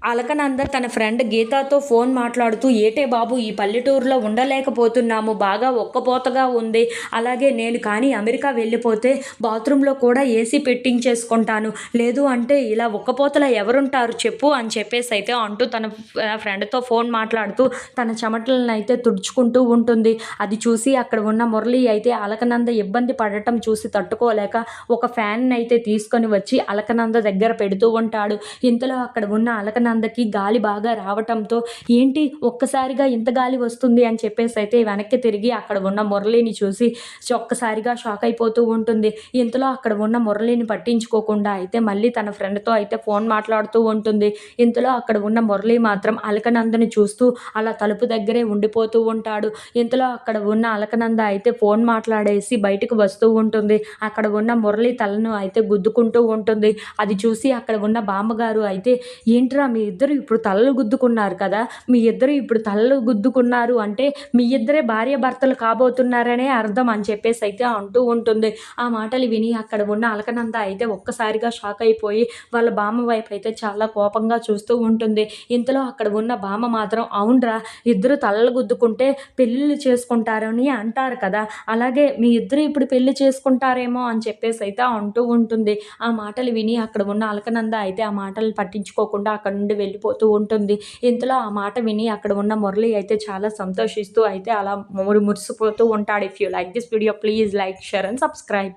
అలకనంద తన friend గీతాతో phone మాట్లాడుతూ, "ఏటే బాబు ఈ పల్లెటూరులో ఉండలేకపోతున్నాము. బాగా ఉక్కపోతగా ఉంది. అలాగే నేను కానీ అమెరికా వెళ్ళిపోతే బాత్రూంలో కూడా ఏసీ పెట్టించేసుకుంటాను. లేదు అంటే ఇలా ఉక్కపోతలో ఎవరుంటారు చెప్పు" అని చెప్పేసైతే అంటూ తన ఫ్రెండ్‌తో ఫోన్ మాట్లాడుతూ తన చెమటలనైతే తుడుచుకుంటూ ఉంటుంది. అది చూసి అక్కడ ఉన్న మురళి అయితే అలకనంద ఇబ్బంది పడటం చూసి తట్టుకోలేక ఒక ఫ్యాన్‌నైతే తీసుకొని వచ్చి అలకనంద దగ్గర పెడుతూ ఉంటాడు. ఇంతలో అక్కడ ఉన్న అలకనందకి గాలి బాగా రావటంతో, ఏంటి ఒక్కసారిగా ఇంత గాలి వస్తుంది అని చెప్పేసైతే వెనక్కి తిరిగి అక్కడ ఉన్న మురళిని చూసి ఒక్కసారిగా షాక్ అయిపోతూ ఉంటుంది. ఇంతలో అక్కడ ఉన్న మురళిని పట్టించుకోకుండా అయితే మళ్ళీ తన ఫ్రెండ్‌తో అయితే ఫోన్ మాట్లాడుతూ ఉంటుంది. ఇంతలో అక్కడ ఉన్న మురళి మాత్రం అలకనందని చూస్తూ అలా తలుపు దగ్గరే ఉండిపోతూ ఉంటాడు. ఇంతలో అక్కడ ఉన్న అలకనంద అయితే ఫోన్ మాట్లాడేసి బయటకు వస్తూ ఉంటుంది. అక్కడ ఉన్న మురళి తలను అయితే గుద్దుకుంటూ ఉంటుంది. అది చూసి అక్కడ ఉన్న బామ్మగారు అయితే, "ఏంట్రా మీ ఇద్దరు ఇప్పుడు తలలు గుద్దుకున్నారు కదా! మీ ఇద్దరు ఇప్పుడు తలలు గుద్దుకున్నారు అంటే మీ ఇద్దరే భార్యాభర్తలు కాబోతున్నారనే అర్థం" అని చెప్పేసైతే అంటూ ఉంటుంది. ఆ మాటలు విని అక్కడ ఉన్న అలకనంద అయితే ఒక్కసారిగా షాక్ అయిపోయి వాళ్ళ బామ్మ వైపు అయితే చాలా కోపంగా చూస్తూ ఉంటుంది. ఇంతలో అక్కడ ఉన్న బామ్మ మాత్రం, "అవునురా, ఇద్దరు తలలు గుద్దుకుంటే పెళ్ళిళ్ళు చేసుకుంటారని అంటారు కదా! అలాగే మీ ఇద్దరు ఇప్పుడు పెళ్లి చేసుకుంటారేమో" అని చెప్పేసైతే అంటూ ఉంటుంది. ఆ మాటలు విని అక్కడ ఉన్న అలకనంద అయితే ఆ మాటలు పట్టించుకోకుండా అక్కడి నుండి వెళ్ళిపోతూ ఉంటుంది. ఇంతలో ఆ మాట విని అక్కడ ఉన్న మురళి అయితే చాలా సంతోషిస్తూ అయితే అలా మురిసిపోతూ ఉంటాడు. If you like this video please like, share and subscribe.